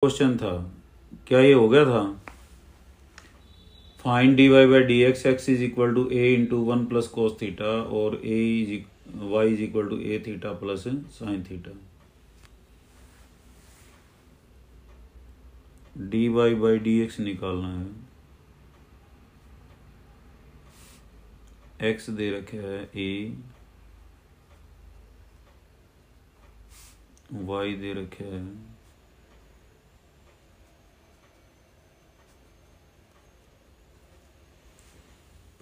Question था, क्या ये हो गया था? Find dy by D x X is equal to A into one plus cos theta और Y is equal to A theta plus sine theta. dy by D x निकालना है। x दे रखे है a, y दे रखे है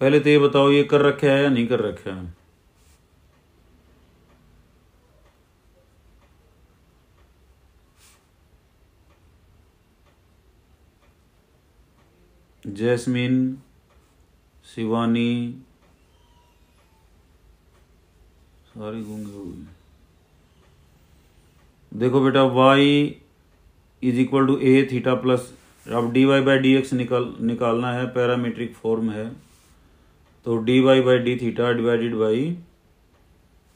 पहले तो ये बताओ ये कर रखे है या नहीं कर रखे है? जैस्मिन, शिवानी, सारी गूंगे हो गई। देखो बेटा y is equal to A theta plus, अब dy बाई डी एक्स निकालना है, पैरामीट्रिक फॉर्म है, तो dy by d theta divided by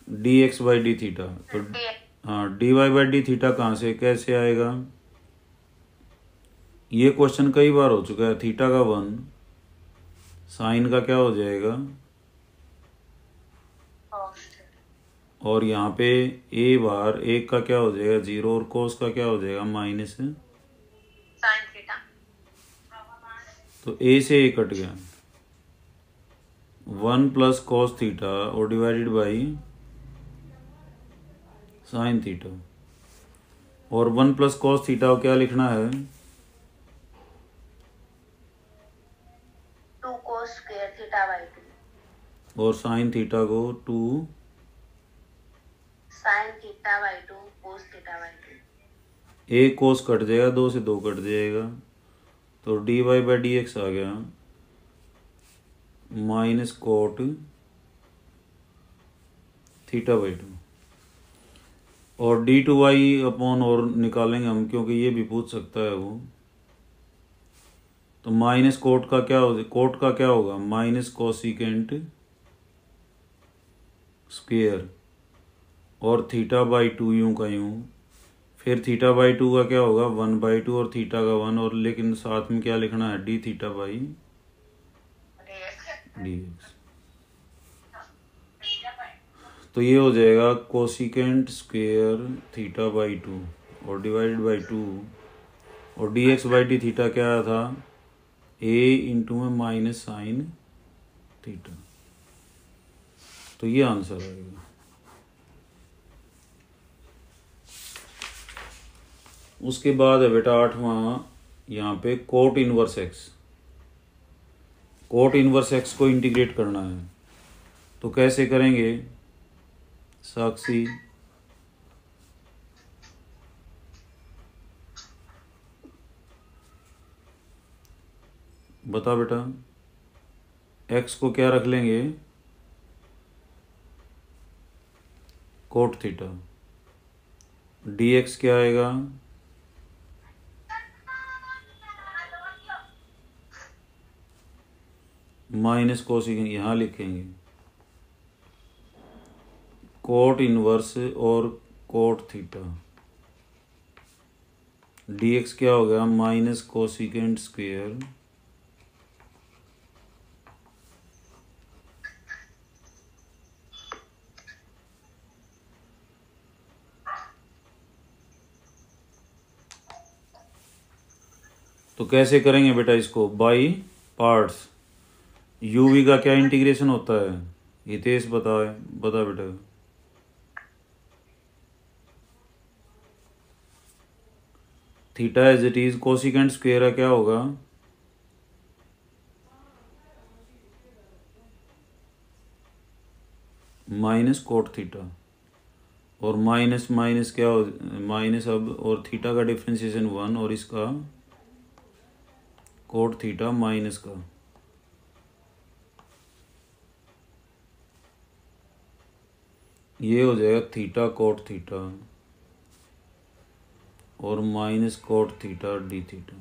D x by d theta. तो हाँ, dy बाई डी थीटा कहाँ से कैसे आएगा? ये क्वेश्चन कई बार हो चुका है। थीटा का 1, साइन का क्या हो जाएगा, और यहाँ पे a बार 1 का क्या हो जाएगा 0, और कोस का क्या हो जाएगा माइनस साइन थीटा। तो a से a कट गया, 1 प्लस कोस थीटा और डिवाइडेड बाई साइन थीटा, और 1 प्लस कोस थीटा को क्या लिखना है, 2 कोस स्क्वायर थीटा बाई 2, और साइन थीटा को 2 sine theta by 2 cos theta by 2। एक कोस कट जाएगा, 2 से 2 कट जाएगा, तो dy बाई डी एक्स आ गया माइनस कोट थीटा बाई 2, और डी टू वाई अपॉन और निकालेंगे हम, क्योंकि ये भी पूछ सकता है वो। तो माइनस कोट का क्या होगा, कोट का क्या होगा माइनस कोसिकेंट स्क्वेयर, और थीटा बाई 2 यूं का यूं, फिर थीटा बाई 2 का क्या होगा 1 बाई 2, और थीटा का 1, और लेकिन साथ में क्या लिखना है D theta by D x. तो ये हो जाएगा कोसिकेंट स्क्वेयर थीटा बाई 2 और डिवाइडेड बाई 2, और d x by d theta क्या आया था a इंटू में माइनस साइन थीटा। तो ये आंसर आएगा। उसके बाद है बेटा 8वां, यहाँ पे cot inverse x. Cot inverse x को इंटीग्रेट करना है, तो कैसे करेंगे साक्षी? बता बेटा, एक्स को क्या रख लेंगे कोट थीटा, डी एक्स क्या आएगा माइनस कोसिकेंट, यहाँ लिखेंगे कोट इनवर्स और कोट थीटा, डी एक्स क्या हो गया माइनस कोसिकेंट स्क्वेयर तो कैसे करेंगे बेटा इसको बाई पार्ट्स। यूवी का क्या इंटीग्रेशन होता है हितेश बता बेटा। Theta as it is, cosecant square क्या होगा माइनस कोट थीटा, और माइनस माइनस क्या हो माइनस, अब और थीटा का डिफ्रेंसिएशन 1, और इसका कोट थीटा माइनस का, ये हो जाएगा थीटा कोट थीटा और minus cot theta D theta.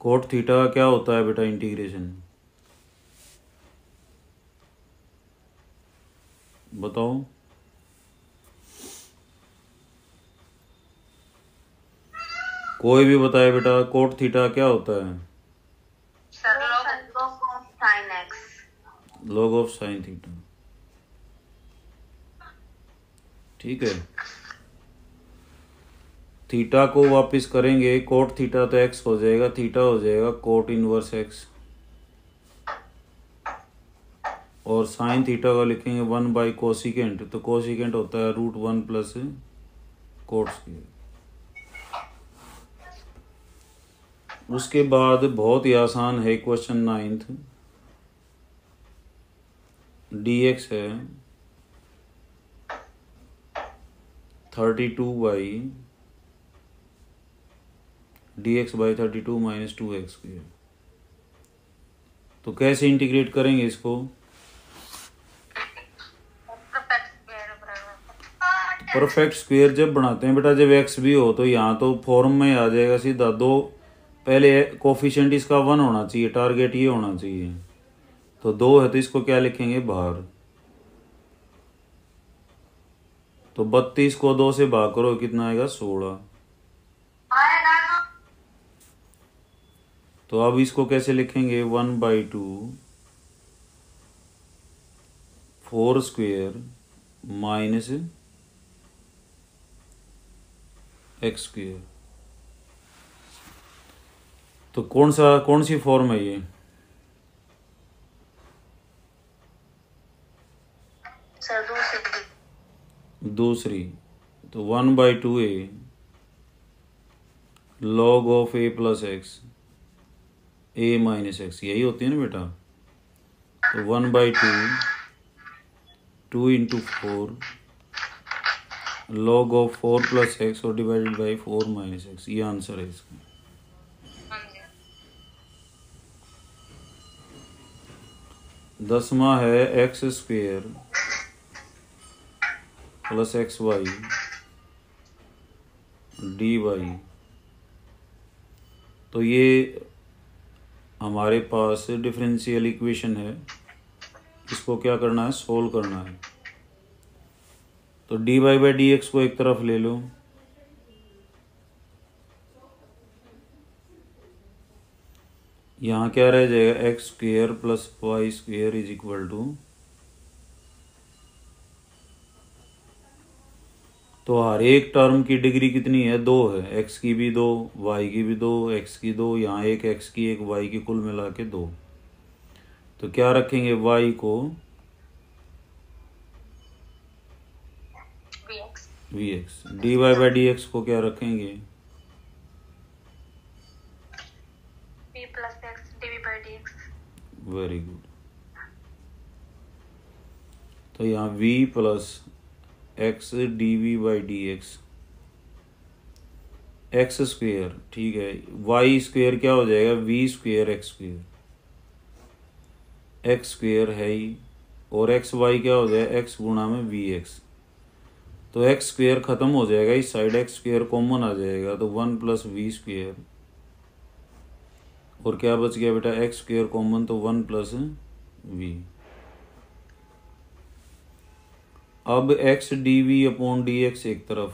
Cot theta का क्या होता है बेटा इंटीग्रेशन बताओ। कोई भी बताए बेटा, कोट थीटा क्या होता है? Sir log of sin x। log of sine theta. ठीक है, थीटा को वापस करेंगे, कोट थीटा तो एक्स हो जाएगा, थीटा हो जाएगा कोट इनवर्स एक्स, और साइन थीटा को लिखेंगे 1 बाई कोसिकेंट, तो कोसिकेंट होता है √1 प्लस कोट स्क्वायर। उसके बाद बहुत ही आसान है क्वेश्चन 9th, dx है 32 by dx by 32 minus 2x square. तो कैसे इंटीग्रेट करेंगे इसको? परफेक्ट स्क्वायर जब बनाते हैं बेटा, जब x भी हो तो यहाँ तो फॉर्म में आ जाएगा सीधा, दो पहले कोफिशिएंट इसका 1 होना चाहिए, टारगेट ये होना चाहिए, तो 2 है तो इसको क्या लिखेंगे बाहर, तो 32 को 2 से भाग करो, कितना आएगा 16। तो अब इसको कैसे लिखेंगे, 1/2 4 स्क्वायर माइनस एक्स स्क्वायर। तो कौन सी फॉर्म है ये? सर दूसरी। तो 1/2 a log of a plus x a minus x, यही होती है ना बेटा। तो 1/2 2 into 4 log of 4 plus x और डिवाइडेड बाई 4 माइनस एक्स, ये आंसर है इसका। दसवां है x square plus x y d y. तो ये हमारे पास डिफरेंशियल इक्वेशन है, इसको क्या करना है, सोल्व करना है। तो d y by D x को एक तरफ ले लो, यहाँ क्या रह जाएगा, x square plus y square is equal to, तो हर एक टर्म की डिग्री कितनी है, 2 है, एक्स की भी 2, वाई की भी 2, एक्स की 2, यहाँ एक एक्स की एक वाई की, कुल मिला के 2। तो क्या रखेंगे, वाई को v x, d y by D x को क्या रखेंगे, v plus x dv by dx। Very good. तो यहाँ v plus x d v by D x, x square, ठीक है, वाई स्क्वेयर क्या हो जाएगा, v square x square, x square है ही, और एक्स वाई क्या हो जाएगा, एक्स गुणा में वी एक्स। तो एक्स स्क्वेयर खत्म हो जाएगा, इस साइड एक्स स्क्वेयर कॉमन आ जाएगा, तो 1 प्लस वी स्क्वेयर, और क्या बच गया बेटा, एक्स स्क्वेयर कॉमन, तो 1 प्लस वी। अब x d v upon d x एक तरफ,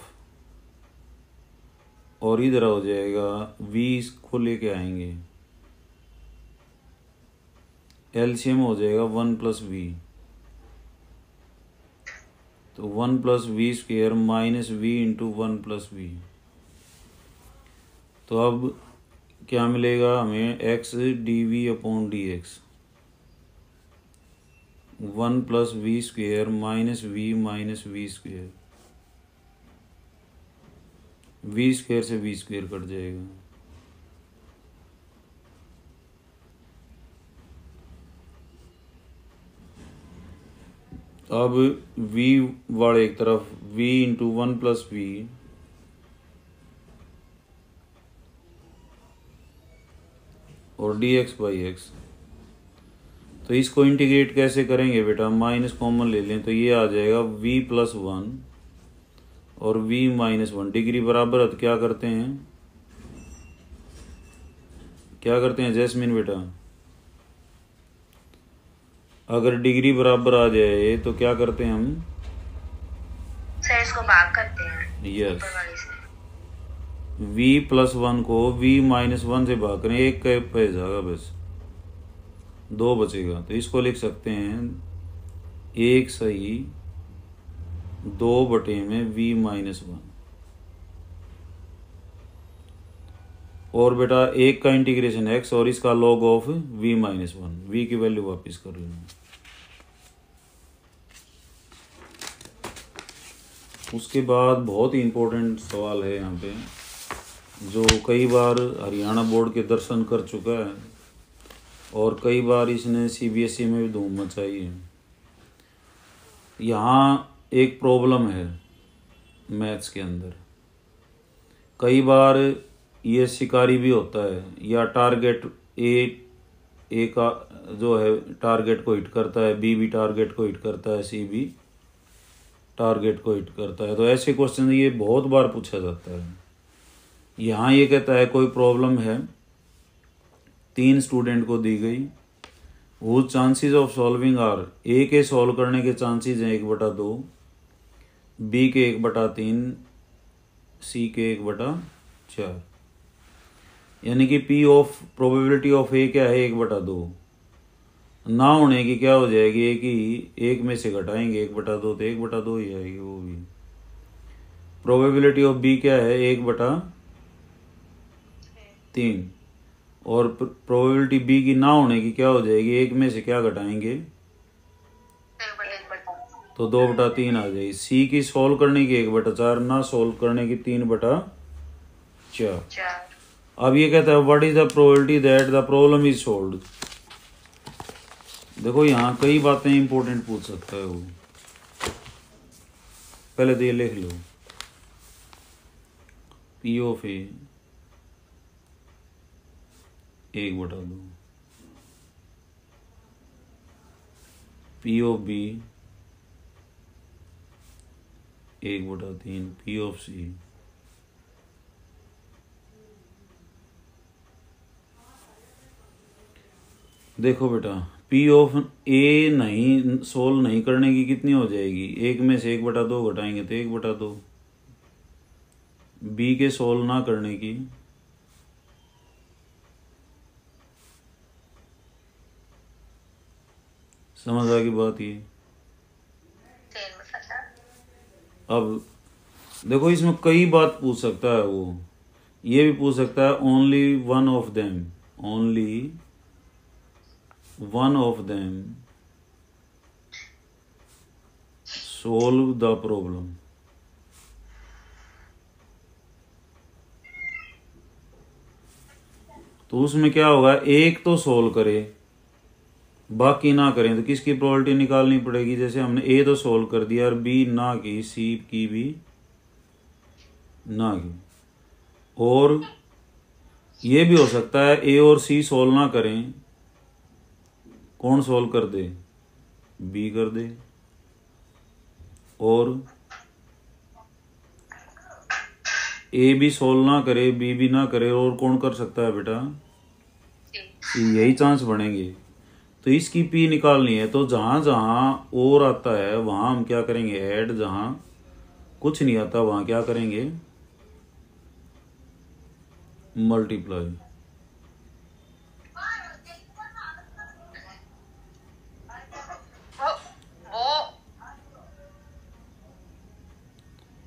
और इधर हो जाएगा वी को लेके आएंगे, एलसीएम हो जाएगा 1 प्लस वी, तो 1 plus v square minus v into 1 plus v. तो अब क्या मिलेगा हमें, x d v upon d x 1 plus v square minus v square, v square से वी स्क्वेयर कट जाएगा। अब v वाले एक तरफ v इंटू 1 प्लस वी, और डी एक्स बाई एक्स। तो इसको इंटीग्रेट कैसे करेंगे बेटा, माइनस कॉमन ले लें, तो ये आ जाएगा v प्लस 1 और v माइनस 1, डिग्री बराबर है तो क्या करते हैं जैस्मिन बेटा, अगर डिग्री बराबर आ जाए तो क्या करते हैं हम, सर इसको भाग करते हैं यस, ऊपर वाले से। v+1 को v-1 से भाग करें, एक का पे जाएगा, बस 2 बचेगा। तो इसको लिख सकते हैं 1 सही 2/में v-1। और बेटा एक का इंटीग्रेशन x और इसका log ऑफ v-1, v की वैल्यू वापस कर लेना। उसके बाद बहुत ही इम्पोर्टेंट सवाल है यहाँ पे, जो कई बार हरियाणा बोर्ड के दर्शन कर चुका है और कई बार इसने CBSE में भी धूम मचाई है। यहाँ एक प्रॉब्लम है मैथ्स के अंदर, कई बार ये शिकारी भी होता है, या टारगेट ए का जो है टारगेट को हिट करता है, बी भी टारगेट को हिट करता है, सी भी टारगेट को हिट करता है। तो ऐसे क्वेश्चन ये बहुत बार पूछा जाता है। यहाँ ये कहता है कोई प्रॉब्लम है, 3 स्टूडेंट को दी गई, वो चांसेस ऑफ सॉल्विंग आर, ए के सॉल्व करने के चांसेस हैं 1/2, बी के 1/3, सी के 1/4, यानी कि पी ऑफ प्रोबेबिलिटी ऑफ ए क्या है 1/2, ना होने की क्या हो जाएगी, ए की 1 में से घटाएंगे 1/2 तो 1/2 ही आएगी वो भी। प्रोबेबिलिटी ऑफ बी क्या है 1/3, और प्रोबेबिलिटी बी की ना होने की क्या हो जाएगी, 1 में से क्या घटाएंगे तो 2/3 आ जाएगी। सी की सोल्व करने की 1/4, ना सोल्व करने की 3/4। अब ये कहता है what is the probability that the problem is solved. देखो यहाँ कई बातें इंपॉर्टेंट पूछ सकता है वो, पहले तो ये लिख लो P of A 1/2, P of B 1/3, P of C देखो बेटा पी ऑफ ए नहीं सोल्व नहीं करने की कितनी हो जाएगी, 1 में से 1/2 घटाएंगे तो 1/2, बी के सोल्व ना करने की समझ आ गई बात ये। अब देखो इसमें कई बात पूछ सकता है वो, ये भी पूछ सकता है only one of them, only one of them solve the problem। तो उसमें क्या होगा, एक तो सोल्व करे बाकी ना करें तो किसकी प्रोबेबिलिटी निकालनी पड़ेगी। जैसे हमने ए तो सोल्व कर दिया और बी ना की, सी की भी ना की। और ये भी हो सकता है ए और सी सोल्व ना करें, कौन सोल्व कर दे, बी कर दे। और ए भी सोल्व ना करे, बी भी ना करे, और कौन कर सकता है बेटा, यही चांस बनेंगे। तो इसकी पी निकालनी है, तो जहां जहां और आता है वहां हम क्या करेंगे ऐड, जहां कुछ नहीं आता वहां क्या करेंगे मल्टीप्लाई।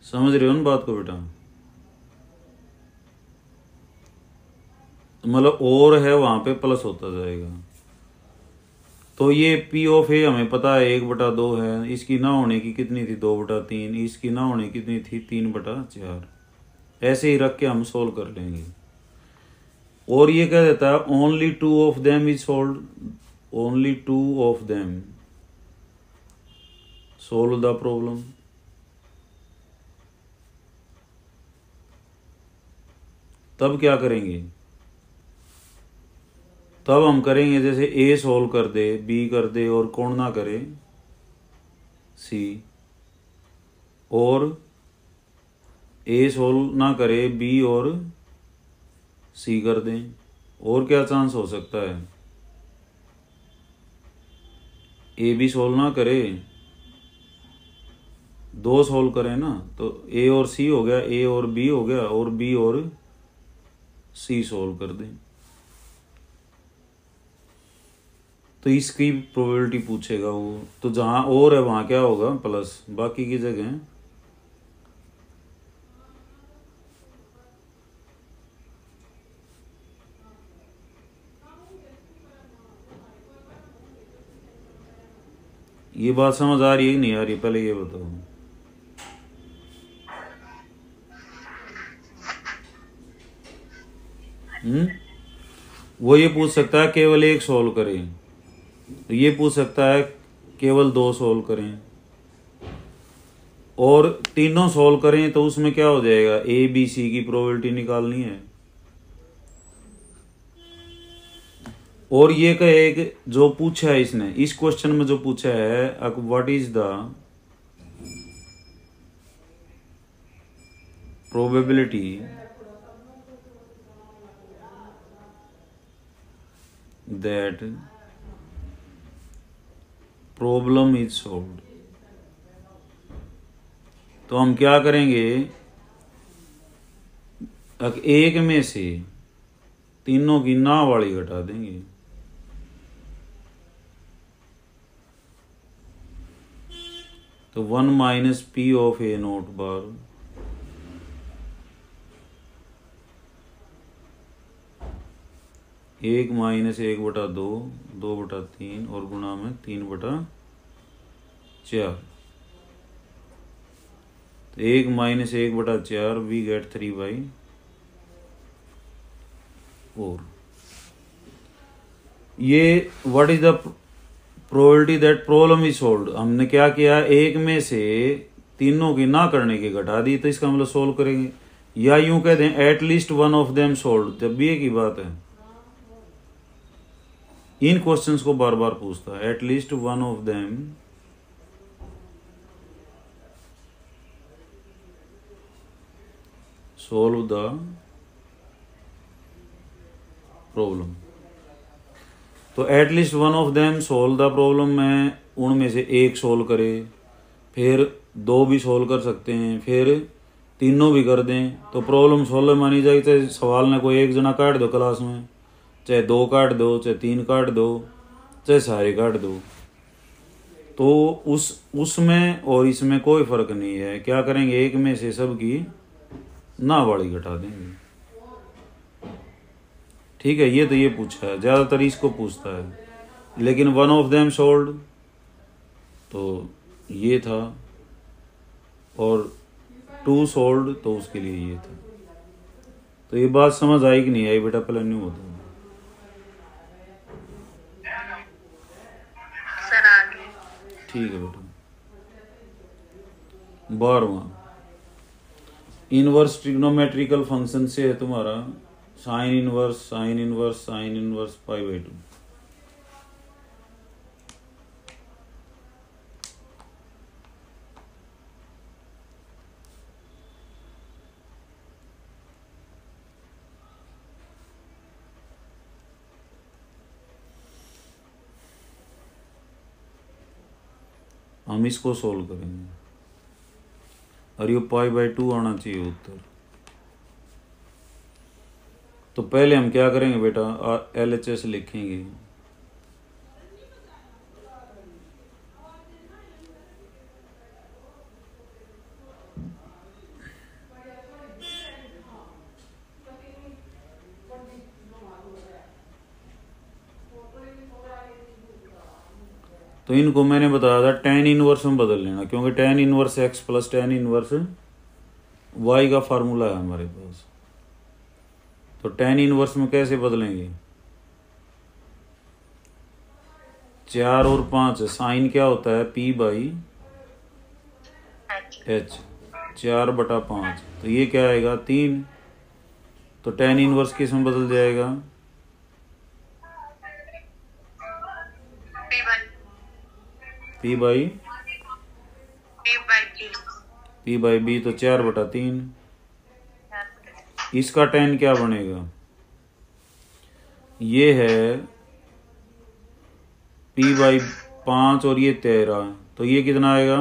समझ रहे हो ना बात को बेटा, मतलब और है वहां पे प्लस होता जाएगा। तो ये पी ऑफ ए हमें पता है 1/2 है, इसकी ना होने की कितनी थी 2/3, इसकी ना होने की कितनी थी 3/4, ऐसे ही रख के हम सोल्व कर लेंगे। और ये कह देता है only 2 of them is solve, only 2 of them solve the problem. तब क्या करेंगे, तब हम करेंगे जैसे ए सोल्व कर दे, बी कर दे, और कौन ना करे सी, और ए सोल्व ना करे बी और सी कर दें। और क्या चांस हो सकता है, ए भी सोल्व ना करे, 2 सोल्व करें ना, तो ए और सी हो गया, ए और बी हो गया, और बी और सी सोल्व कर दें। तो इसकी प्रोबेबिलिटी पूछेगा वो, तो जहां और है वहां क्या होगा प्लस, बाकी की जगह ये बात समझ आ रही है कि नहीं आ रही, पहले ये बताओ। वो ये पूछ सकता है केवल एक सोल्व करें, तो ये पूछ सकता है केवल दो सोल्व करें, और तीनों सोल्व करें तो उसमें क्या हो जाएगा, ए बी सी की प्रोबेबिलिटी निकालनी है। और ये कहे कि जो पूछा है इसने, इस क्वेश्चन में जो पूछा है what is the probability that problem is solved, तो हम क्या करेंगे, एक में से तीनों की ना वाली घटा देंगे। तो 1 minus P of A not bar एक माइनस 1/2, 2/3 और गुणा में 3/4। तो 1 माइनस 1/4 वी गेट 3/4। ये what is the probability that problem is solved, हमने क्या किया, एक में से तीनों की ना करने की घटा दी, तो इसका मतलब सोल्व करेंगे, या यूं कह दें at least one of them solved, जब भी एक ही बात है। इन क्वेश्चंस को बार बार पूछता है, at least one of them solve the problem. तो at least one of them solve the problem में उनमें से एक सोल्व करे, फिर दो भी सोल्व कर सकते हैं, फिर तीनों भी कर दें, तो प्रॉब्लम सोल्व मानी जाएगी। चाहे सवाल ने कोई एक जना काट दो क्लास में, चाहे दो काट दो, चाहे तीन काट दो, चाहे सारे काट दो, तो उसमें और इसमें कोई फर्क नहीं है। क्या करेंगे, एक में से सबकी ना वाली घटा देंगे। ठीक है, ये तो ये पूछा है, ज्यादातर इसको पूछता है, लेकिन वन ऑफ देम सोल्व्ड तो ये था, और टू सोल्व्ड तो उसके लिए ये था। तो ये बात समझ आई कि नहीं आई बेटा, पहले नहीं होता सर आगे। ठीक है बेटा। 12वां इनवर्स ट्रिग्नोमेट्रिकल फंक्शन से है तुम्हारा sine inverse sine inverse sine inverse π/2। हम इसको सोल्व करेंगे और ये π/2 आना चाहिए उत्तर। तो पहले हम क्या करेंगे बेटा, LHS लिखेंगे। तो इनको मैंने बताया था tan इनवर्स में बदल लेना, क्योंकि tan inverse x plus tan inverse y का फार्मूला है हमारे पास। तो tan इनवर्स में कैसे बदलेंगे, 4 और 5 साइन क्या होता है p/h, 4/5, तो ये क्या आएगा 3। तो tan इनवर्स किस में बदल जाएगा, p/b, तो 4/3। इसका tan क्या बनेगा, ये है p/5 और ये 13, तो ये कितना आएगा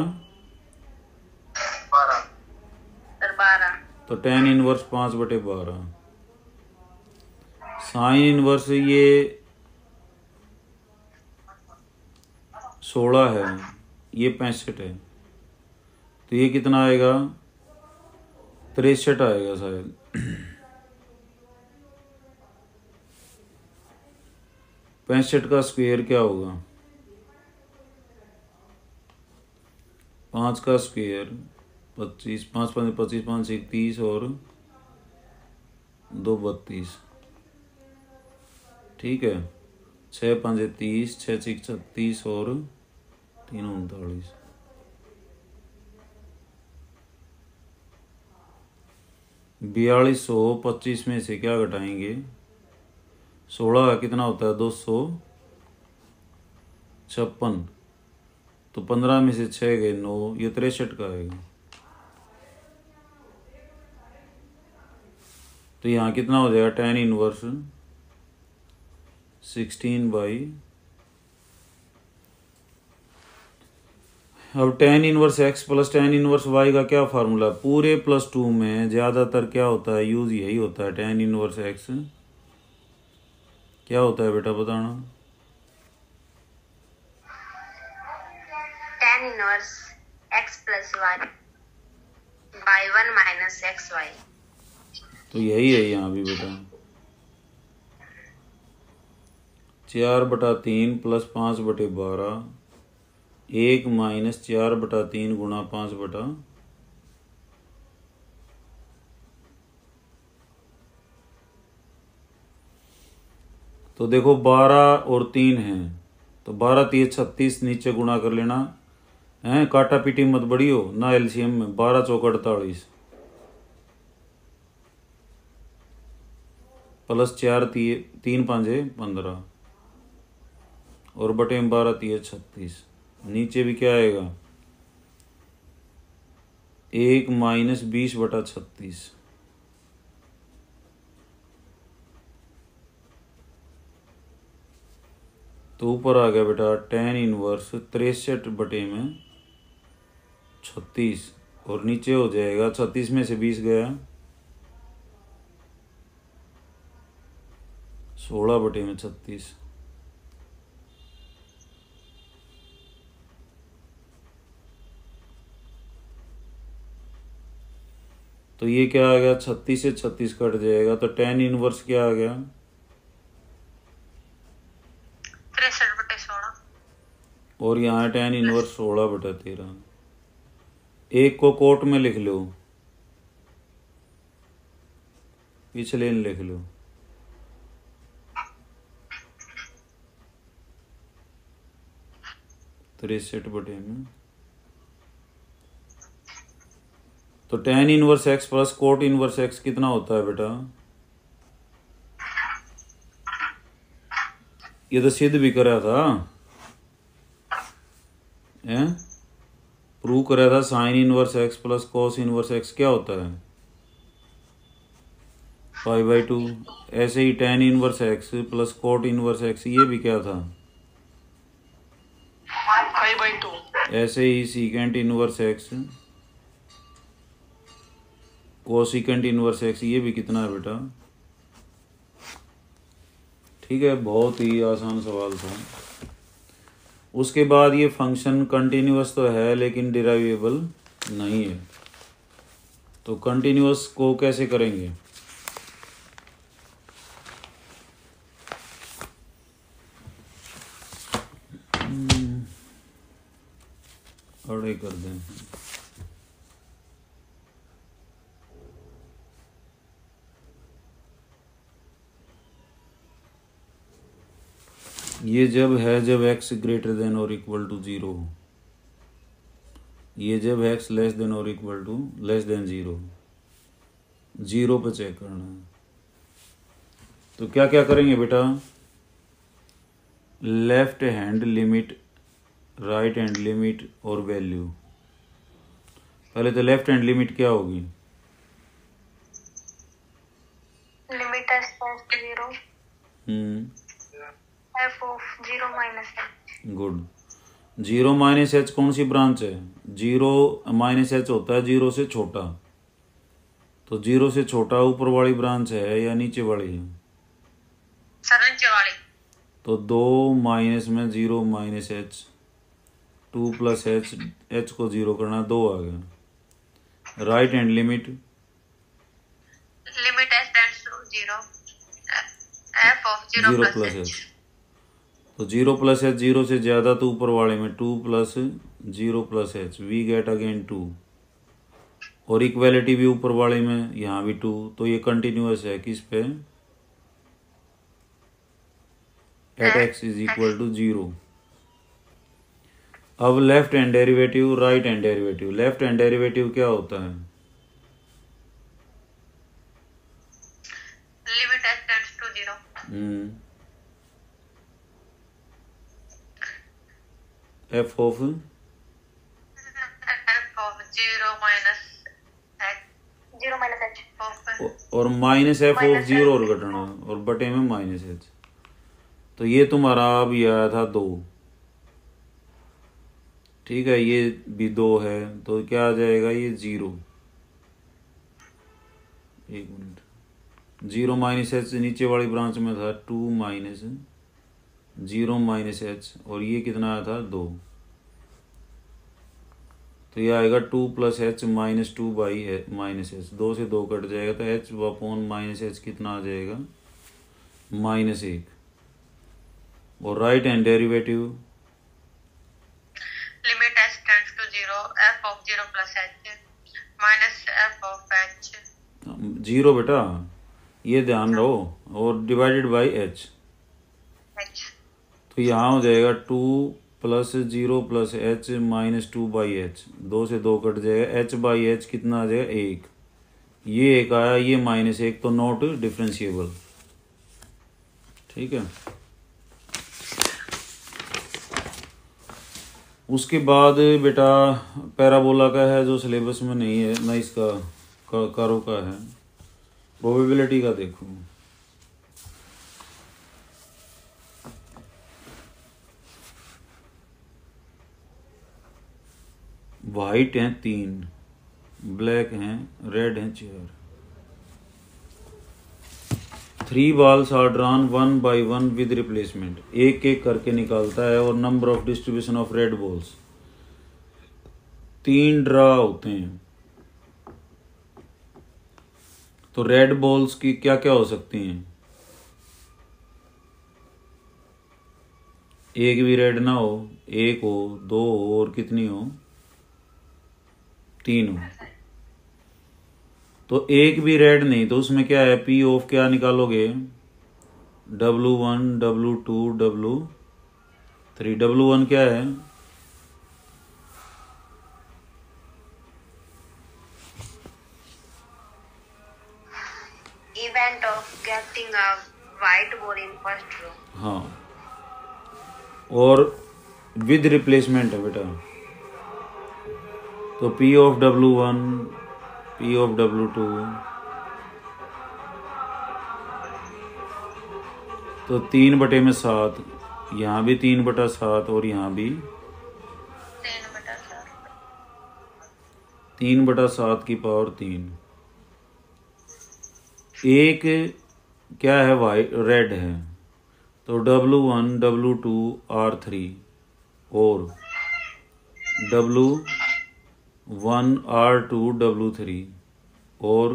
12। तो tan इनवर्स 5/12। साइन इनवर्स ये 16 है, ये 65 है, तो ये कितना आएगा? 63 आएगा शायद। 65 का स्क्वायर क्या होगा? 5 का स्क्वायर 25, 5 5 25, 5 30 और 2 32, ठीक है। 6 5 30, 6 6 36 और 3 39। 4225 में से क्या घटाएंगे? 16 का कितना होता है? 256, तो 15 में से 6 गए 9, ये 63 का आएगा। तो यहाँ कितना हो जाएगा? tan इनवर्स 16 अब tan inverse x plus tan inverse y का क्या फार्मूला? पूरे +2 में ज़्यादातर क्या होता है? यूज यही होता है। tan इनवर्स x क्या होता है बेटा, बताना। tan inverse x plus y y1 minus xy। तो यही है यहाँ भी बेटा। 4/3 प्लस 5/12, 1 माइनस 4/3 गुणा 5/, तो देखो 12 और 3 है, तो 12 3 36, नीचे गुणा कर लेना है। काटा पीटी मत बड़ी हो ना, एलसीएम में 12 चौका 48 प्लस 4 3 5 15 और बटे में 12 3 36। नीचे भी क्या आएगा? 1 माइनस 20/36, तो ऊपर आ गया बेटा tan इनवर्स 63/36, और नीचे हो जाएगा 36 में से 20 गया 16/36। तो ये क्या आ गया? 36 से 36 कट जाएगा, तो tan इनवर्स क्या आ गया? 63/16। और यहाँ tan इनवर्स 16/13। एक को कोट में लिख लो, पिछले लिख लो। में तो tan inverse x plus cot inverse x कितना होता है बेटा? ये तो सिद्ध भी करा था, प्रूव करा था। Sine inverse x plus cos inverse x क्या होता है? 5/2। ऐसे ही tan inverse x plus cot inverse x, ये भी क्या था? 5/2। ऐसे ही secant inverse x cosecant inverse x, ये भी कितना है बेटा? ठीक है, बहुत ही आसान सवाल था। उसके बाद ये फंक्शन कंटिन्यूअस तो है लेकिन डिराइवेबल नहीं है, तो कंटिन्यूअस को कैसे करेंगे? अड़े कर दें। ये जब है जब x ग्रेटर देन और इक्वल टू 0, ये जब x लेस देन और इक्वल टू लेस देन 0, 0 पे चेक करना है। तो क्या क्या करेंगे बेटा? Left hand limit, right hand limit और वैल्यू। पहले तो लेफ्ट हैंड लिमिट क्या होगी? Limit s tends to 0 f of 0 minus h। Good. 0 minus h कौन सी ब्रांच है? 0 माइनस h होता है 0 से छोटा, तो 0 से छोटा ऊपर वाली ब्रांच है या नीचे वाली है? सर नीचे वाली। तो 2 माइनस में 0 minus h, 2 plus h, h को 0 करना, 2 आ गया। Right hand limit limit h tends to 0 f of 0 0 plus plus h. H. तो 0 प्लस एच 0 से ज्यादा, तो ऊपर वाले में 2 plus 0 plus h, we get again 2। और इक्वेलिटी भी ऊपर वाले में, यहाँ भी 2, तो ये कंटिन्यूअस है किस पे, at x is equal to 0। अब left hand derivative, right hand derivative. Left hand derivative क्या होता है, limit h tends to 0 f of f of 0 minus h और माइनस एफ ऑफ 0 और घटाना, और बटे में माइनस एच। तो ये तुम्हारा अब ये आया था 2, ठीक है, ये भी 2 है, तो क्या आ जाएगा ये 0। एक मिनट, 0 माइनस एच नीचे वाली ब्रांच में था 2 माइनस 0 माइनस एच, और ये कितना आया था 2। तो ये आएगा 2 plus h minus 2 by minus h, 2 से 2 कट जाएगा, तो एच अपॉन माइनस एच कितना आ जाएगा, -1। और right hand derivative limit h tends to 0 f of 0 plus h minus f of h 0 बेटा, ये ध्यान रहो, और डिवाइडेड बाई एच। तो यहाँ हो जाएगा 2 plus 0 plus h minus 2 by H, 2 से 2 कट जाएगा, एच बाई एच कितना आ जाएगा 1। ये 1 आया, ये -1, तो नॉट डिफरेंशिएबल, ठीक है। उसके बाद बेटा पैराबोला का है, जो सिलेबस में नहीं है ना, इसका कारो का है। प्रोबेबिलिटी का देखो, वाइट हैं 3, ब्लैक हैं, रेड हैं 4। 3 balls are drawn 1 by 1 with replacement, एक एक करके निकालता है, और number of distribution of red balls, 3 draw होते हैं। तो रेड बॉल्स की क्या क्या हो सकती हैं, एक भी रेड ना हो, 1 हो, 2 हो, और कितनी हो, 3 हो। तो एक भी रेड नहीं, तो उसमें क्या है, पी ऑफ क्या निकालोगे, W1 W2 W3। W1 क्या है, event of getting a white ball in first row. हाँ, और विद रिप्लेसमेंट है बेटा, तो P of W1 P of W2, तो 3/7, यहाँ भी 3/7, और यहाँ भी 3/7 की पावर 3। एक क्या है, वाइट रेड है, तो W1 W2 R3, और W1 R2 W3, और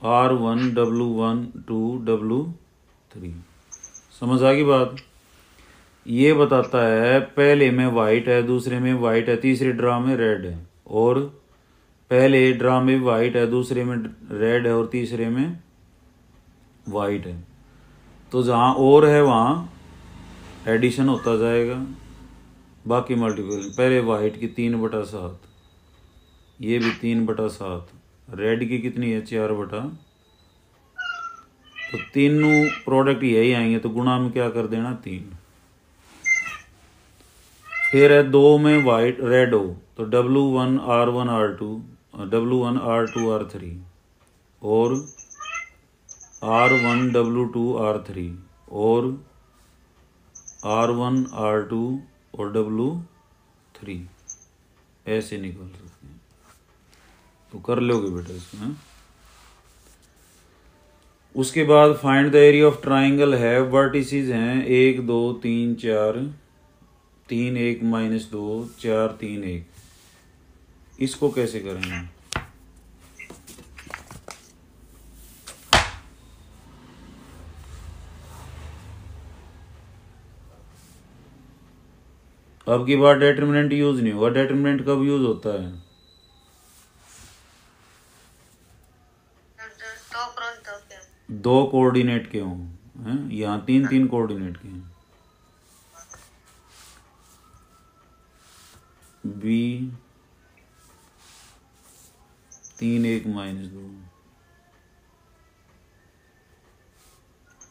R1 W1 2 W3। समझ आ गई बात। ये बताता है पहले में वाइट है, दूसरे में वाइट है, तीसरे ड्रा में रेड है, और पहले ड्रा में वाइट है, दूसरे में रेड है, और तीसरे में वाइट है। तो जहाँ और है वहाँ एडिशन होता जाएगा, बाकी मल्टीपल। पहले वाइट की 3/7, ये भी 3/7, रेड की कितनी है 4/, तो तीनों प्रोडक्ट यही आएंगे, तो गुणा में क्या कर देना 3। फिर है 2 में वाइट रेड हो, तो W1 R1 R2 W1 R2 R3, और R1 W2 R3, और R1 R2 और W3, ऐसे निकाल सकते हैं। तो कर लोगे बेटा इसमें। उसके बाद find the area of triangle है, वर्टिसेस हैं 1 2 3 4, 3 1 -2 4 3 1। इसको कैसे करेंगे? अब की बार डेटरमिनेंट यूज नहीं होगा। डेटरमिनेंट कब यूज होता है? 2 कोऑर्डिनेट के हों, हैं यहाँ 3 3 कोऑर्डिनेट के हैं। बी 3 1 -2,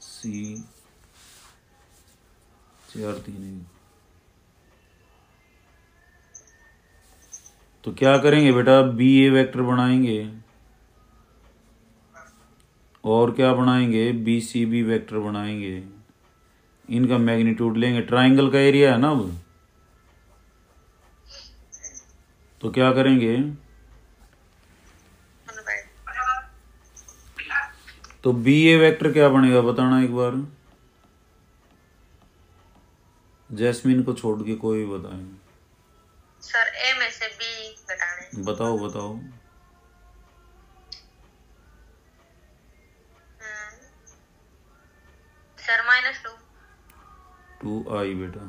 सी 4 3 1। तो क्या करेंगे बेटा? बी ए वेक्टर बनाएंगे और क्या बनाएंगे? बी सी बी वेक्टर बनाएंगे। इनका मैग्नीट्यूड लेंगे। ट्राइंगल का एरिया है ना अब, तो क्या करेंगे? तो बी ए वेक्टर क्या बनेगा बताना एक बार। जैस्मिन को छोड़ के कोई बताए। सर ए में से बी घटाने। बताओ बताओ। सर -2 2i बेटा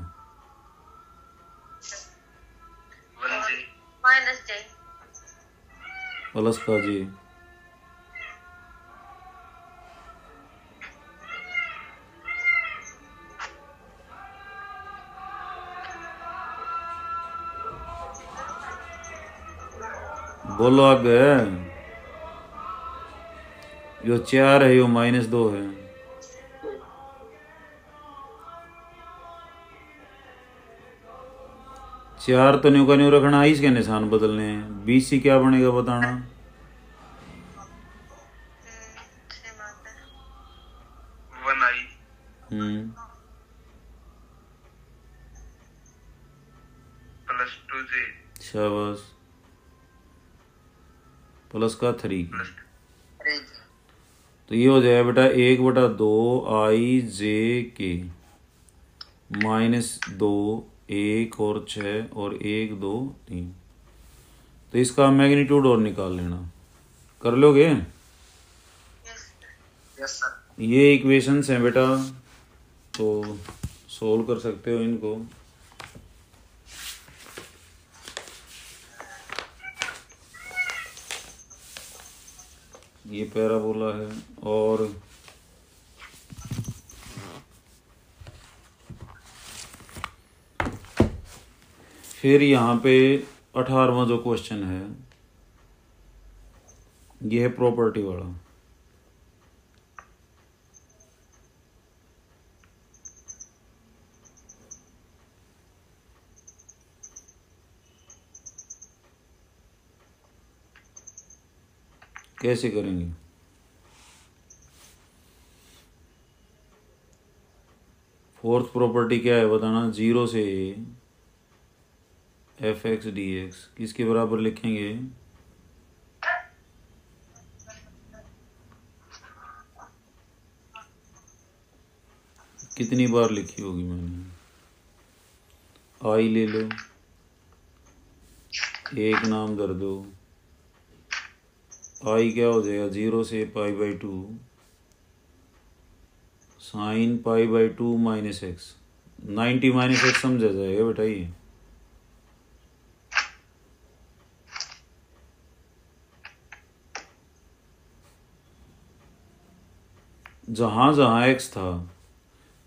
-j प्लस का जी। बोलो आगे। यो 4 है, यो -2 है। चार तो न्यू का न्यू रखना है, इसके निशान बदलने हैं। BC क्या बनेगा बताना। 1i +2j। शाबाश। प्लस का 3। तो ये हो जाएगा बेटा 1/2 i -2 1 और 6 और 1 2 3। तो इसका मैग्नीट्यूड और निकाल लेना। कर लोगे? Yes sir. ये इक्वेशंस हैं बेटा, तो सोल्व कर सकते हो इनको। ये पैराबोला है और फिर यहाँ पे 18वां जो क्वेश्चन है ये है प्रॉपर्टी वाला। कैसे करेंगे? फोर्थ प्रॉपर्टी क्या है बताना। 0 से f(x) dx किसके बराबर लिखेंगे? कितनी बार लिखी होगी मैंने? i ले लो, एक नाम धर दो। i क्या हो जाएगा? 0 से π/2 sin π/2 -x। 90 -x समझा जाएगा बेटा। ये जहाँ जहाँ x था,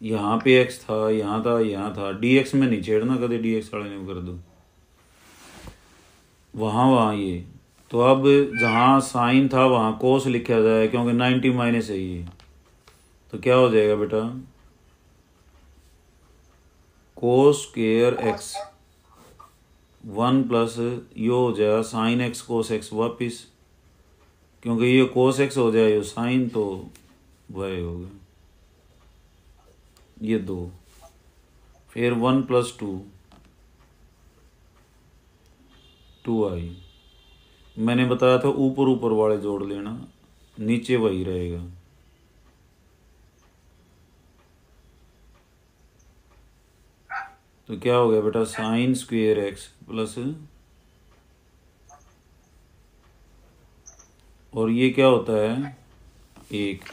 यहाँ पे x था, यहाँ था, यहाँ था। dx में नहीं छेड़ना कभी, dx साढ़े नहीं कर दो। वहाँ ये तो अब जहाँ साइन था वहाँ कोस लिखा जाए क्योंकि 90 माइनस है ये। तो क्या हो जाएगा बेटा? कोस स्क्वायर x 1 प्लस यो हो जाएगा साइन x कोस x वापिस, क्योंकि ये कोस x हो जाए, ये साइन तो वह हो गया ये 2। फिर 1 + 2i। मैंने बताया था ऊपर ऊपर वाले जोड़ लेना, नीचे वही रहेगा। तो क्या हो गया बेटा, साइन स्क्वेयर एक्स प्लस, और ये क्या होता है, 1।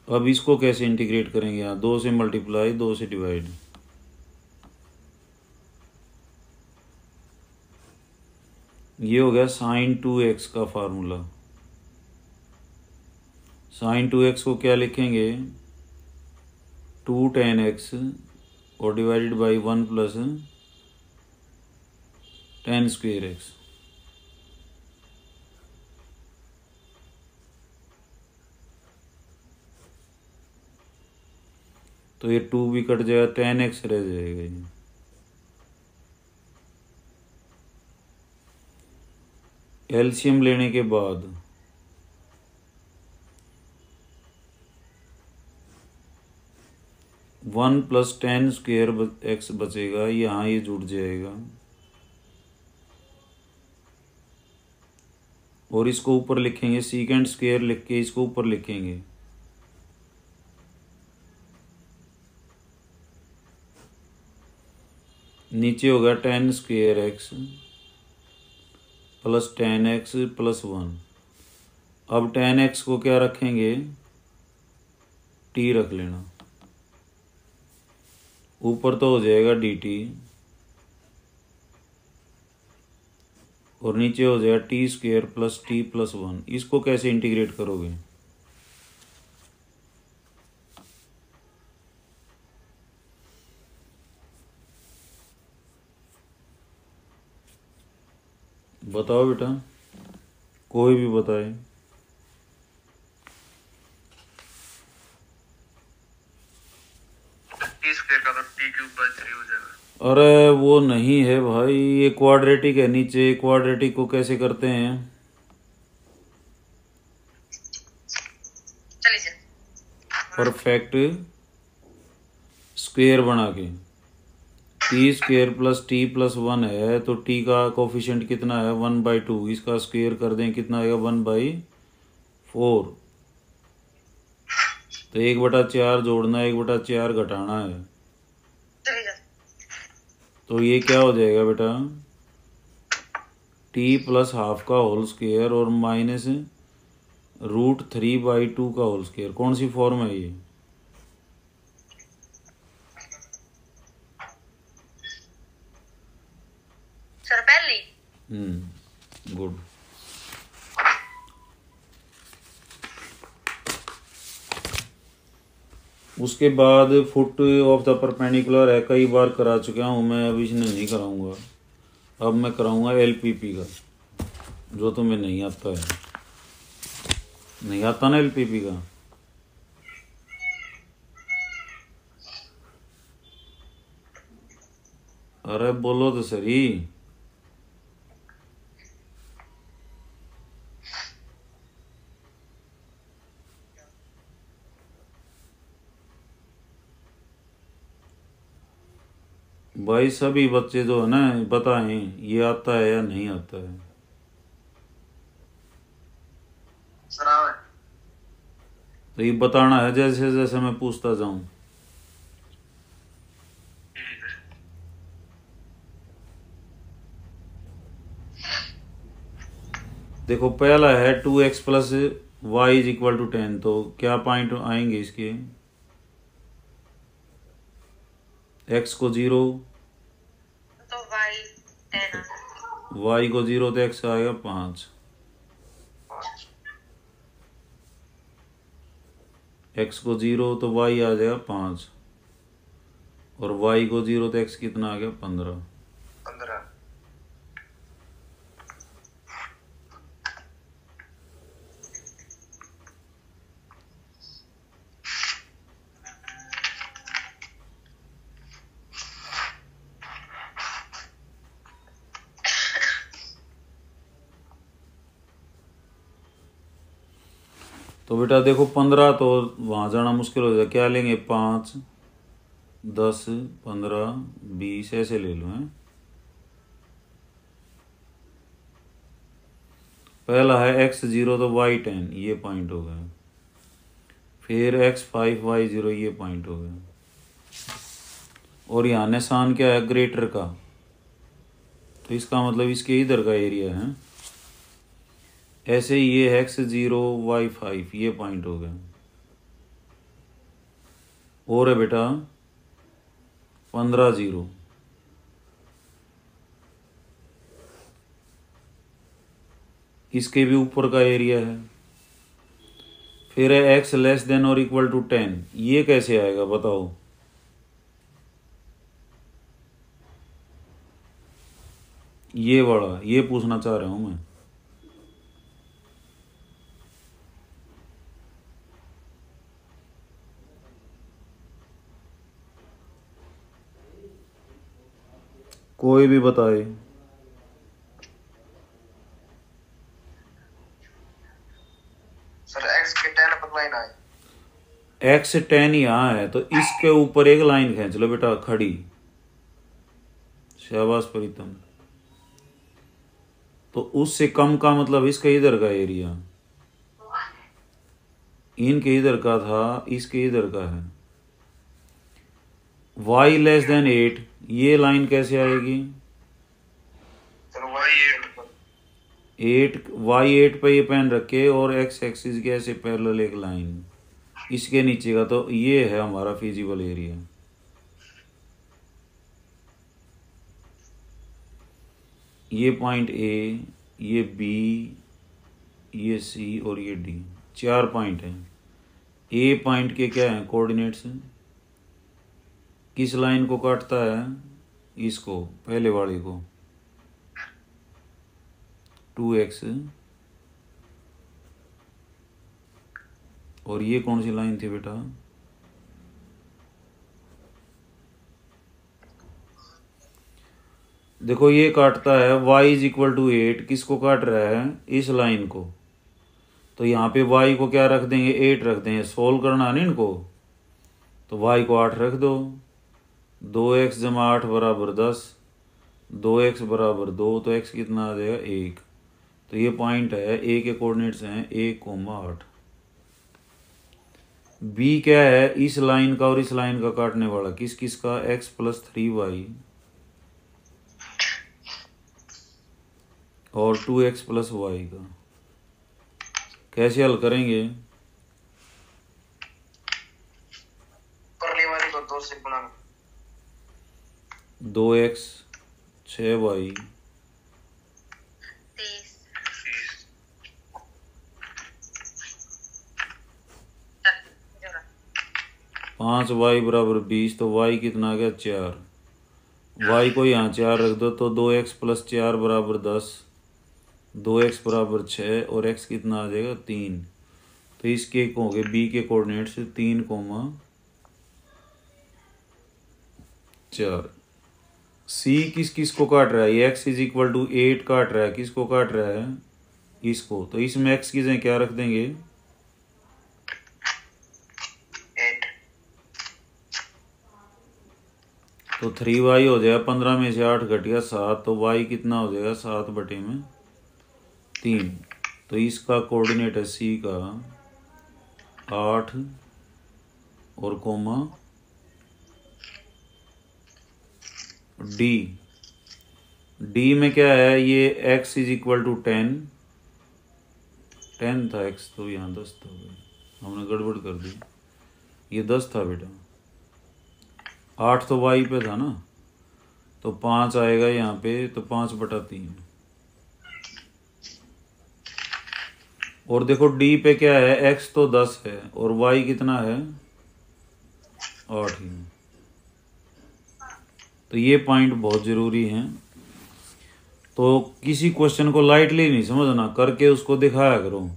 अब इसको कैसे इंटीग्रेट करेंगे, यहाँ 2 से मल्टीप्लाई, 2 से डिवाइड, ये हो गया साइन 2x का फार्मूला। साइन 2x को क्या लिखेंगे, 2 tan x और divided by 1 plus tan square x। तो ये 2 भी कट जाएगा, tan x रह जाएगा ये। एलसीएम लेने के बाद 1 प्लस tan स्क्वेयर x बचेगा, यहाँ ये जुड़ जाएगा, और इसको ऊपर लिखेंगे, सीकेंड स्क्वेयर लिख के इसको ऊपर लिखेंगे। नीचे होगा tan square x plus tan x plus 1। अब tan x को क्या रखेंगे, t रख लेना, ऊपर तो हो जाएगा dt, और नीचे हो जाएगा t square plus t plus 1। इसको कैसे इंटीग्रेट करोगे, बताओ बेटा, कोई भी बताए। टी स्क्वायर का तो टी क्यूब बाय 3 हो जाएगा। अरे वो नहीं है भाई, ये क्वाड्रेटिक है, नीचे क्वाड्रेटिक को कैसे करते हैं, परफेक्ट स्क्वेयर बना के, T square plus T plus 1 है, तो टी का कोफिशिएंट कितना है, 1/2, इसका स्क्वेयर कर दें कितना आएगा, 1/4। तो 1/4 जोड़ना है, 1/4 घटाना है, तो ये क्या हो जाएगा बेटा, टी प्लस हाफ का होल स्क्वेयर और माइनस √3/2 का होल स्क्वेयर। कौन सी फॉर्म है ये, सर पहली। गुड। उसके बाद फुट ऑफ द परपेंडिकुलर है, कई बार करा चुका हूँ मैं, अब इसने नहीं कराऊंगा, अब मैं कराऊंगा एलपीपी का, जो तुम्हें नहीं आता है, नहीं आता ना एलपीपी का। अरे बोलो तो सही, भाई सभी बच्चे जो है ना बताएं, ये आता है या नहीं आता है। सराव है। तो ये बताना है जैसे जैसे मैं पूछता जाऊं। देखो पहला है 2x plus y is equal to 10, तो क्या पॉइंट आएंगे इसके, x को 0, तो y 10, y को 0, तो x आएगा 5, x को 0 तो y आ जाएगा 5, और y को 0 तो x कितना आ गया 15। तो बेटा देखो 15 तो वहां जाना मुश्किल हो जाएगा, क्या लेंगे, 5, 10, 15, 20 ऐसे ले लो हैं। पहला है x0 तो y10 ये पॉइंट हो गया, फिर x5 y0 ये पॉइंट हो गया, और यहाँ निशान क्या है ग्रेटर का, तो इसका मतलब इसके इधर का एरिया है। ऐसे ये है x0 y5 ये पॉइंट हो गया, और है बेटा 15 0, इसके भी ऊपर का एरिया है। फिर है x लेस देन और इक्वल टू 10, ये कैसे आएगा बताओ। ये वाला ये पूछना चाह रहा हूं मैं। कोई भी बताए। सर x के 10 पर लाइन आए, x 10 यहाँ है तो इसके ऊपर एक लाइन खींच लो बेटा खड़ी। शाबाश प्रीतम। तो उससे कम का मतलब इसका इधर का एरिया, इनके इधर का था, इसके इधर का है। y लेस देन 8 ये लाइन कैसे आएगी। सर y8 पर 8 y8 पे ये पेन रखे और x एक्सिस के ऐसे पैरेलल एक लाइन इसके नीचे का, तो ये है हमारा फिजिबल एरिया। ये पॉइंट A, ये B, ये C और ये D, 4 पॉइंट हैं। A पॉइंट के क्या हैं कोऑर्डिनेट्स, किस लाइन को काटता है, इसको पहले वाले को 2x, और ये कौन सी लाइन थी बेटा, देखो ये काटता है y इज इक्वल टू 8, किसको काट रहा है इस लाइन को, तो यहाँ पे y को क्या रख देंगे 8 रख देंगे, सोल्व करना है इनको, तो y को 8 रख दो, 2x जमा 8 बराबर 10, 2x बराबर 2, तो x कितना आ जाएगा 1। तो ये पॉइंट है, a के कोऑर्डिनेट्स हैं 1,8। b क्या है इस लाइन का और इस लाइन का काटने वाला, किस किस का, x प्लस 3y और 2x प्लस y का। कैसे हल करेंगे, परली वाली को 2 से गुणा 2x 6y 5y बराबर 20, तो y कितना आ गया 4, y को यहाँ 4 रख दो तो 2x प्लस 4 बराबर 10, 2x बराबर 6 और x कितना आ जाएगा 3। तो इसके हो गए b के कोऑर्डिनेट्स 3,4। c किस किस को काट रहा है, ये x इज इक्वल टू 8 काट रहा है, किसको काट रहा है इसको, तो इसमें x की जगह क्या रख देंगे 8, तो 3y हो जाएगा, 15 में से 8 घट गया 7, तो y कितना हो जाएगा 7/3। तो इसका कोऑर्डिनेट है c का 8 और कोमा d में क्या है, ये x इज इक्वल टू 10 था x, तो यहाँ 10 था, हमने गड़बड़ कर दी, ये 10 था बेटा, 8 तो y पे था ना, तो 5 आएगा यहाँ पे, तो 5/3। और देखो d पे क्या है, x तो 10 है और y कितना है 8 ही। तो ये पॉइंट बहुत ज़रूरी हैं, तो किसी क्वेश्चन को लाइटली नहीं समझना, करके उसको दिखाया करो।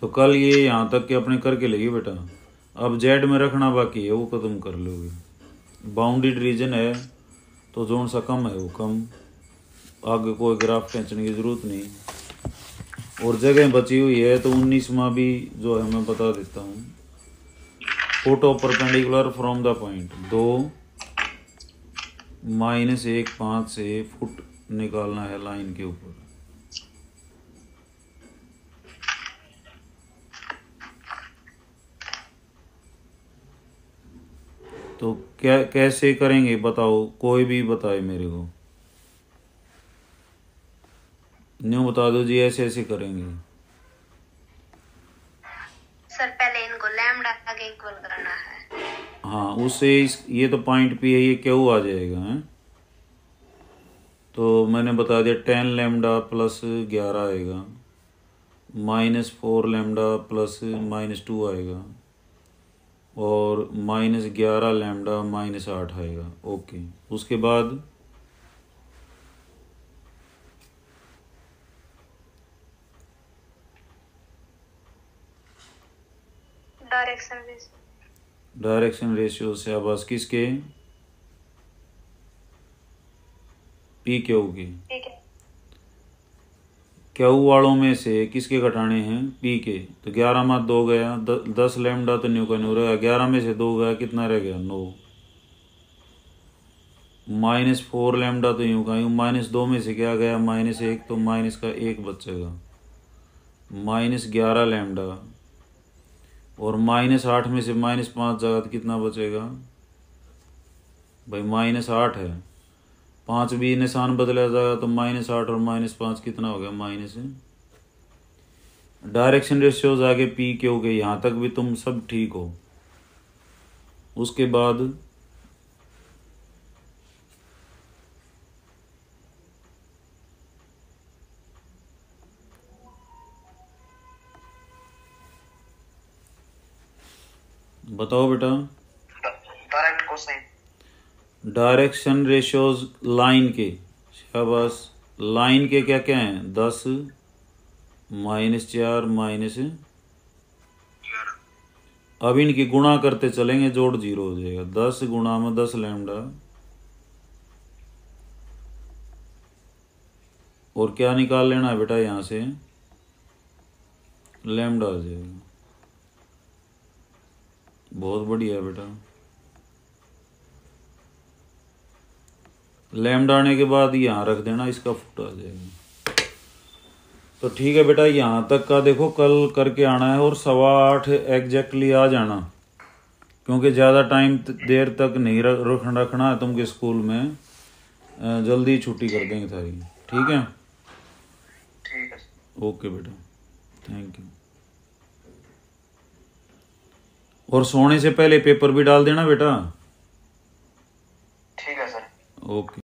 तो कल ये यहाँ तक के अपने करके लेगी बेटा, अब जेड में रखना बाकी है, वो खत्म कर लोगे। बाउंडेड रीजन है तो जोन सा कम है वो कम, आगे कोई ग्राफ खींचने की ज़रूरत नहीं, और जगह बची हुई है तो 19वां भी जो है मैं बता देता हूँ। Foot of perpendicular from the point 2 -1 5 से फुट निकालना है लाइन के ऊपर। तो क्या कैसे करेंगे बताओ, कोई भी बताए मेरे को, न्यू बता दो जी, ऐसे ऐसे करेंगे। सर पहले इनको लैम्डा के इक्वल करना है। हाँ, उससे ये तो पॉइंट पी है, ये क्यों आ जाएगा है। तो मैंने बता दिया 10 लैम्डा प्लस 11 आएगा, -4 लैम्डा प्लस -2 आएगा, और -11 लैम्डा -8 आएगा। ओके, उसके बाद डायरेक्शन रेशियो से आवाज किसके, पी क्यू की, क्यू वालों में से किसके घटाने हैं, पी के। तो 11 में 2 गया, 10 लैम्डा तो न्यू का न्यू रहेगा, 11 में से 2 गया, कितना रह गया, 9। -4 लैम्डा तो यूं का यूं, -2 में से क्या गया, -1, तो माइनस का 1 बचेगा, -11 लैम्डा, और -8 में से -5 जाएगा तो कितना बचेगा भाई, -8 है, 5 भी निशान बदला जाएगा तो -8 और -5 कितना हो गया, माइनस। डायरेक्शन रेशियोज आगे पी क्यू के, यहाँ तक भी तुम सब ठीक हो। उसके बाद बताओ बेटा, direct cosine, direction ratios line के, शाबाश, लाइन के क्या क्या हैं, 10, -4, -11। अब इनकी गुणा करते चलेंगे, जोड़ 0 हो जाएगा, 10 गुणा में 10 लैम्डा, और क्या निकाल लेना है बेटा, यहाँ से लैम्डा आ जाएगा। बहुत बढ़िया बेटा, लैम्डा आने के बाद यहाँ रख देना, इसका फुट आ जाएगा। तो ठीक है बेटा, यहाँ तक का देखो कल करके आना है, और 7:15 एग्जैक्टली आ जाना, क्योंकि ज़्यादा टाइम देर तक नहीं रखना है तुमके स्कूल में, जल्दी छुट्टी कर देंगे सारी। ठीक है, ठीक है। ओके बेटा, थैंक यू। और सोने से पहले पेपर भी डाल देना बेटा। ठीक है सर। ओके।